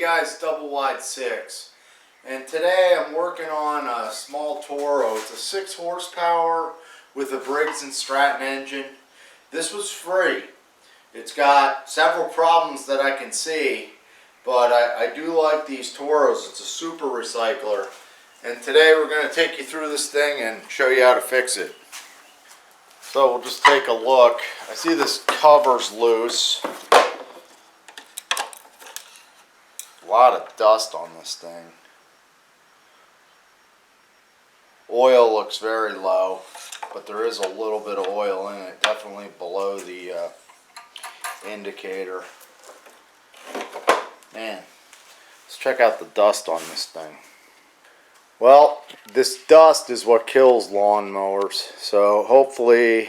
guys, Double Wide 6, and today I'm working on a small Toro. It's a 6 horsepower with a Briggs & Stratton engine. This was free. It's got several problems that I can see, but I do like these Toros. It's a super recycler, and today we're going to take you through this thing and show you how to fix it. So we'll just take a look. I see this cover's loose. A lot of dust on this thing. Oil looks very low, but there is a little bit of oil in it, definitely below the indicator. Man, let's check out the dust on this thing. Well, this dust is what kills lawnmowers, so hopefully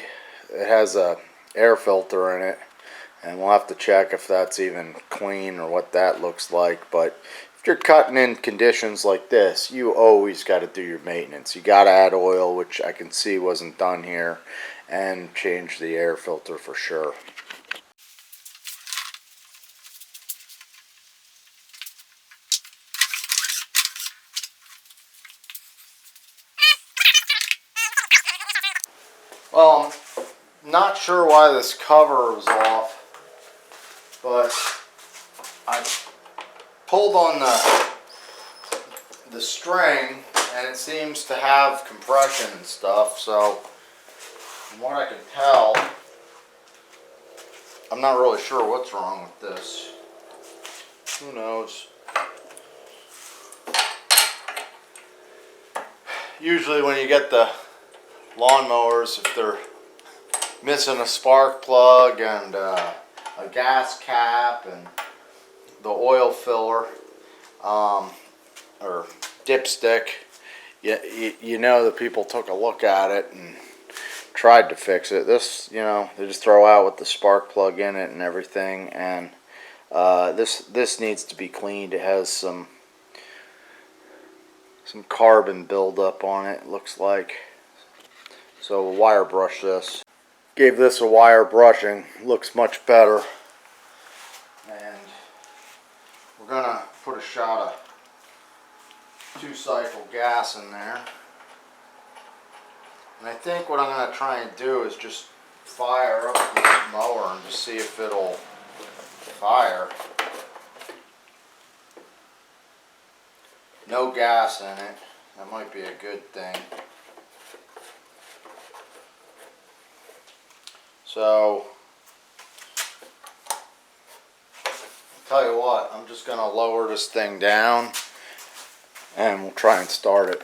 it has a air filter in it. And we'll have to check if that's even clean or what that looks like. But if you're cutting in conditions like this, you always got to do your maintenance. You got to add oil, which I can see wasn't done here, and change the air filter for sure. Well, I'm not sure why this cover was off, but I pulled on the string and it seems to have compression and stuff, so from what I can tell, I'm not really sure what's wrong with this. Who knows? Usually when you get the lawnmowers, if they're missing a spark plug and a gas cap and the oil filler or dipstick, you know the people took a look at it and tried to fix it. This, you know, they just throw out with the spark plug in it and everything, and this needs to be cleaned. It has some carbon buildup on it, looks like. So we'll wire brush this. Gave this a wire brushing, looks much better. And we're gonna put a shot of 2-cycle gas in there. And I think what I'm gonna try and do is just fire up this mower and just see if it'll fire. No gas in it. That might be a good thing. So, I'll tell you what, I'm just going to lower this thing down and we'll try and start it.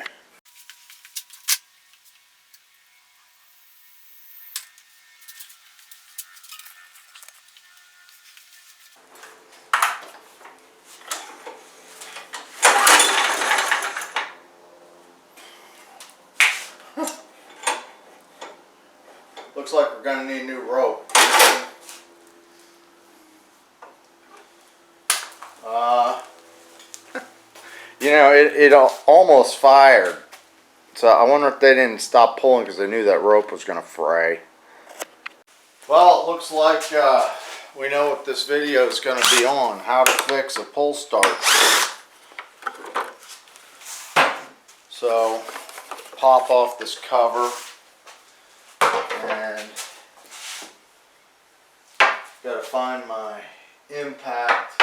Looks like we're going to need a new rope. You know, it almost fired. So I wonder if they didn't stop pulling because they knew that rope was going to fray. Well, it looks like we know what this video is going to be on. How to fix a pull start. So, pop off this cover. And gotta find my impact.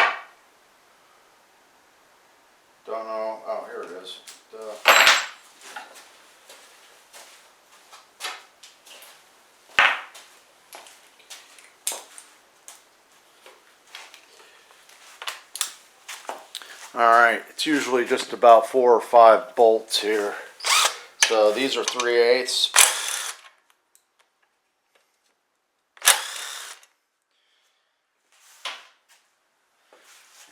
Don't know. Oh, here it is. Alright, it's usually just about 4 or 5 bolts here. So these are 3/8.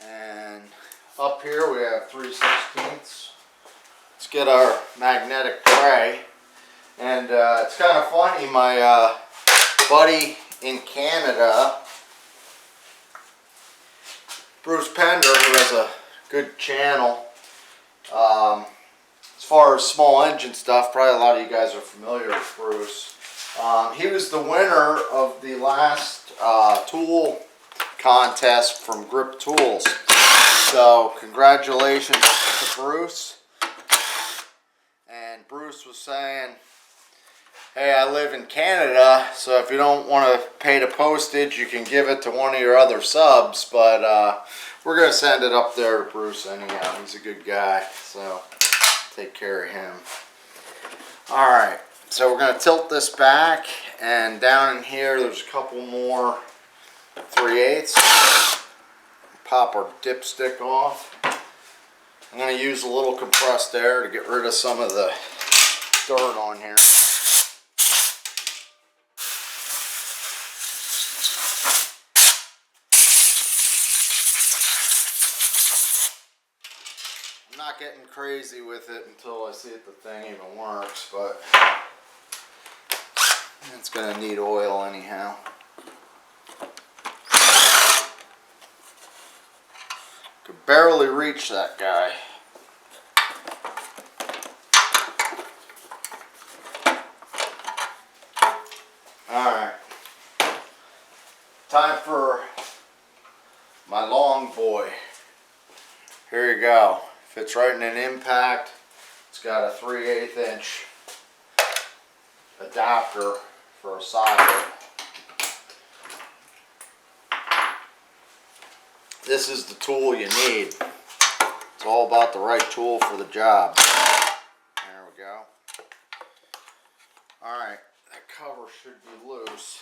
And up here we have 3/16. Let's get our magnetic tray. And it's kind of funny, my buddy in Canada, Bruce Pender, who has a good channel, as far as small engine stuff, probably a lot of you guys are familiar with Bruce. He was the winner of the last tool contest from Grip Tools. So congratulations to Bruce. And Bruce was saying, hey, I live in Canada, so if you don't want to pay the postage, you can give it to one of your other subs, but we're going to send it up there to Bruce anyhow. He's a good guy, so take care of him. Alright, so we're going to tilt this back, and down in here there's a couple more 3/8. Pop our dipstick off. I'm going to use a little compressed air to get rid of some of the dirt on here. I'm not getting crazy with it until I see if the thing even works, but it's going to need oil anyhow. Could barely reach that guy. Alright. Time for my long boy. Here you go. Fits right in an impact. It's got a 3/8 inch adapter for a socket. This is the tool you need. It's all about the right tool for the job. There we go. Alright, that cover should be loose.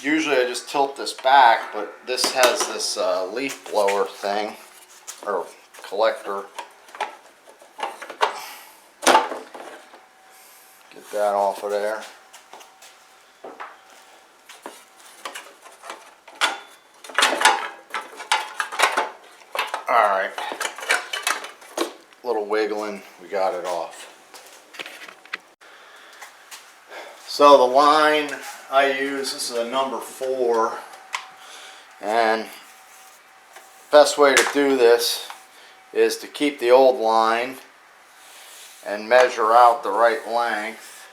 Usually I just tilt this back, but this has this leaf blower thing, or collector. Get that off of there. Alright, little wiggling, we got it off. So the line I use, this is a number 4, and best way to do this is to keep the old line and measure out the right length.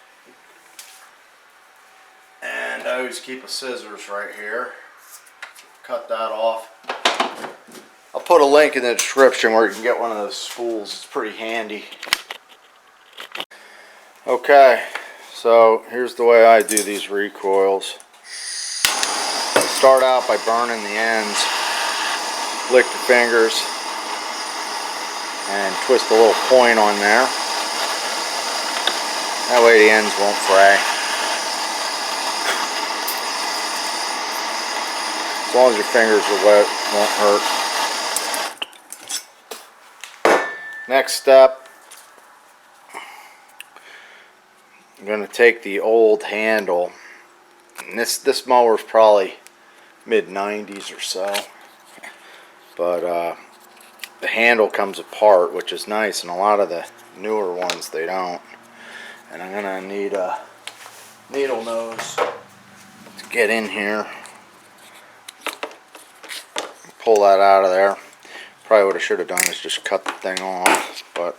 And I always keep a scissors right here, cut that off. I'll put a link in the description where you can get one of those spools. It's pretty handy. Okay, so here's the way I do these recoils. Start out by burning the ends. Lick your fingers and twist a little point on there. That way the ends won't fray. As long as your fingers are wet, it won't hurt. Next step, I'm going to take the old handle, and this mower is probably mid-90s or so, but the handle comes apart, which is nice, and a lot of the newer ones they don't. And I'm going to need a needle nose to get in here, pull that out of there. Probably what I should have done is just cut the thing off, but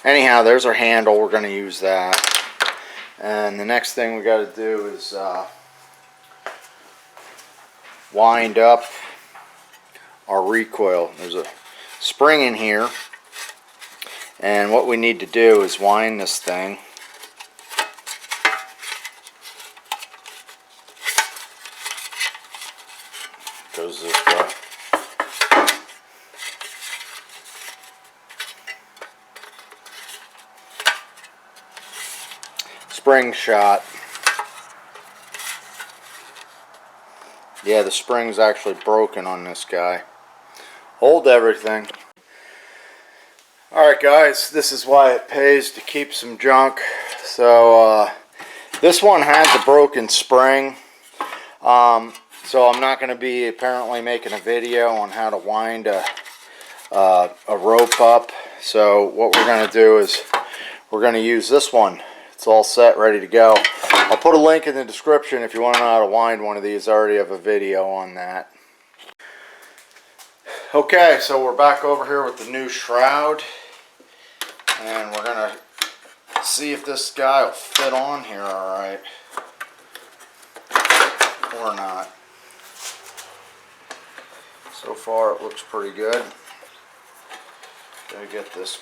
anyhow, there's our handle. We're going to use that. And the next thing we got to do is wind up our recoil. There's a spring in here, and what we need to do is wind this thing. Goes this way. Spring shot. Yeah, the spring's actually broken on this guy. Hold everything. Alright guys, this is why it pays to keep some junk. So this one has a broken spring. So I'm not going to be apparently making a video on how to wind a rope up. So what we're going to do is we're going to use this one. It's all set, ready to go. I'll put a link in the description if you want to know how to wind one of these. I already have a video on that. Okay, so we're back over here with the new Shroud, and we're going to see if this guy will fit on here alright or not. So far it looks pretty good. Gotta get this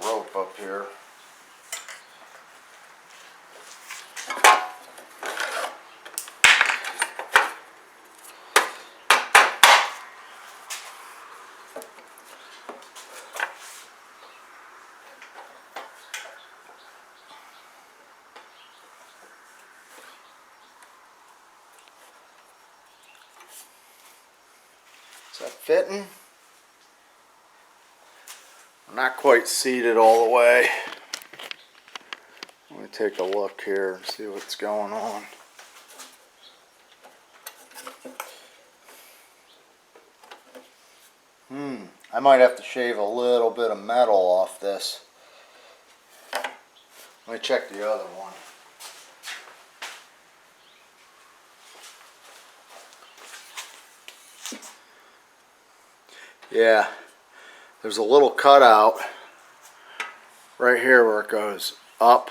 rope up here. Is that fitting? I'm not quite seated all the way. Let me take a look here and see what's going on. I might have to shave a little bit of metal off this. Let me check the other one. Yeah, there's a little cutout right here where it goes up.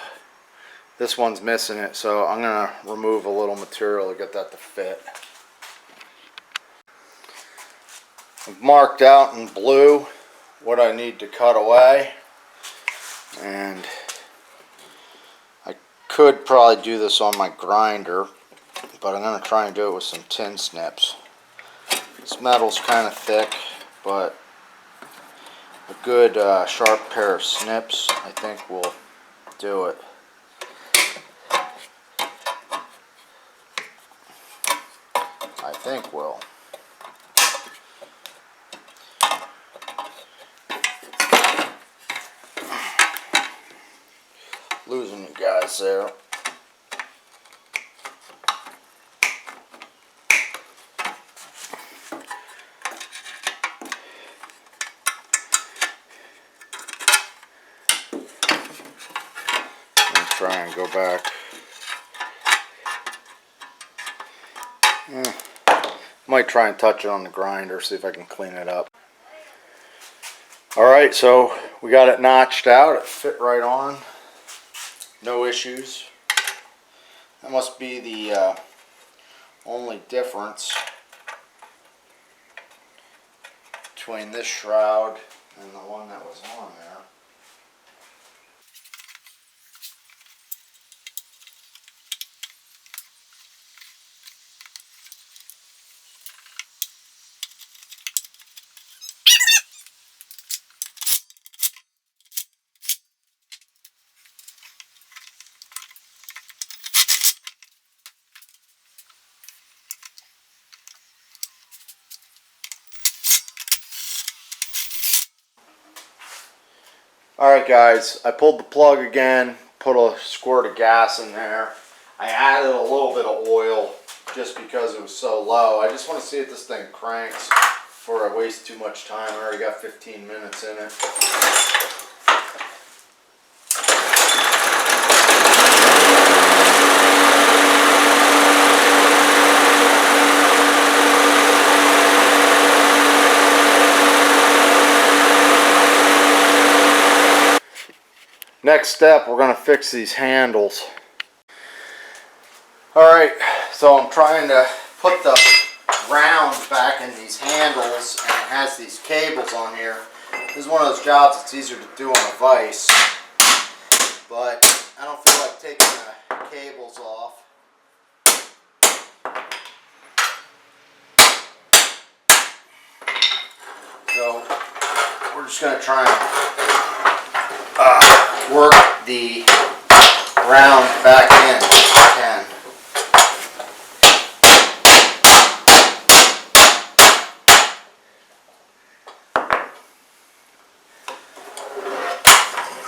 This one's missing it, so I'm going to remove a little material to get that to fit. I've marked out in blue what I need to cut away, and I could probably do this on my grinder, but I'm going to try and do it with some tin snips. This metal's kind of thick, but a good sharp pair of snips I think will do it. I think will. Losing you guys there. Try and go back. Might try and touch it on the grinder, see if I can clean it up. Alright, so we got it notched out. It fit right on. No issues. That must be the only difference between this shroud and the one that was on there. Alright guys, I pulled the plug again, put a squirt of gas in there. I added a little bit of oil just because it was so low. I just want to see if this thing cranks before I waste too much time. I already got 15 minutes in it. Next step, we're going to fix these handles. Alright, so I'm trying to put the round back in these handles, and it has these cables on here. This is one of those jobs that's easier to do on a vise, but I don't feel like taking the cables off. So we're just going to try and work the round back in if we can.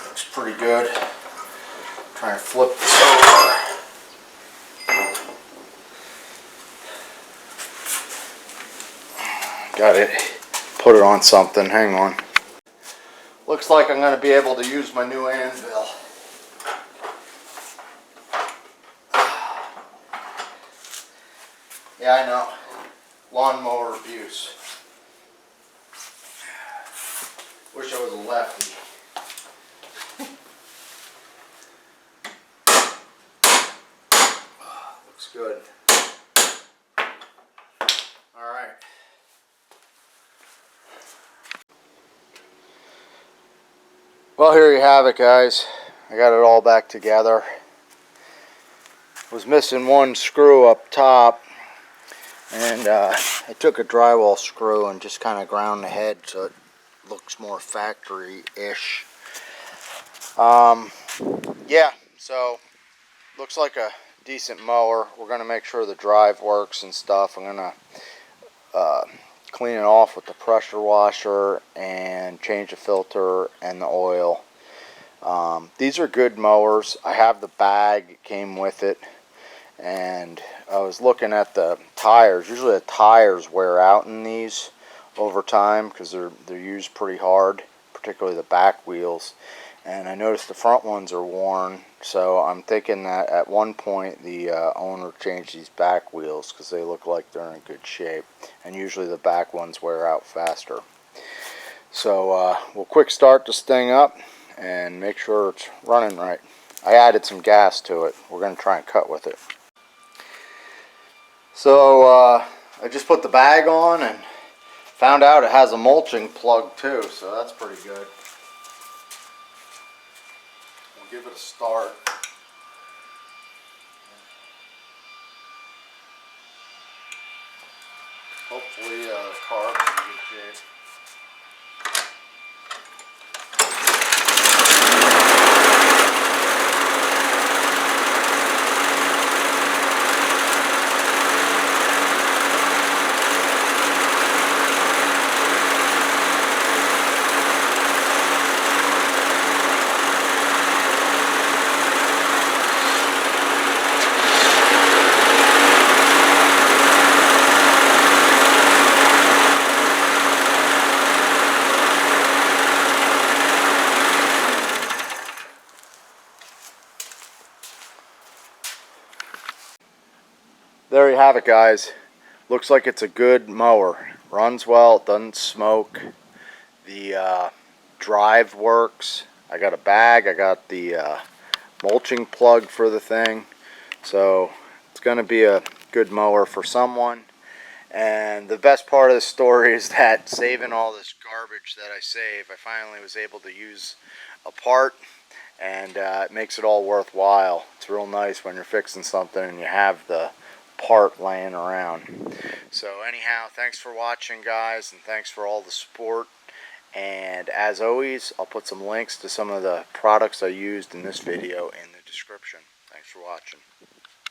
Looks pretty good. Try and flip this over. Got it. Put it on something. Hang on. Looks like I'm going to be able to use my new anvil. Yeah, I know. Lawnmower abuse. Wish I was a lefty. Looks good. Alright. Well, here you have it, guys. I got it all back together. Was missing one screw up top, and I took a drywall screw and just kind of ground the head so it looks more factory-ish. Yeah, so looks like a decent mower. We're going to make sure the drive works and stuff. I'm going to clean it off with the pressure washer and change the filter and the oil. These are good mowers. I have the bag, it came with it, and I was looking at the tires. Usually the tires wear out in these over time because they're used pretty hard, particularly the back wheels. And I noticed the front ones are worn, so I'm thinking that at one point the owner changed these back wheels because they look like they're in good shape. And usually the back ones wear out faster. So we'll quick start this thing up and make sure it's running right. I added some gas to it. We're going to try and cut with it. So I just put the bag on and found out it has a mulching plug too, so that's pretty good. We'll give it a start. Hopefully the car's in good shape. There you have it, guys. Looks like it's a good mower. Runs well, it doesn't smoke. The drive works. I got a bag, I got the mulching plug for the thing. So it's going to be a good mower for someone. And the best part of the story is that saving all this garbage that I save, I finally was able to use a part, and it makes it all worthwhile. It's real nice when you're fixing something and you have the part laying around. So anyhow, thanks for watching, guys, and thanks for all the support. And as always, I'll put some links to some of the products I used in this video in the description. Thanks for watching.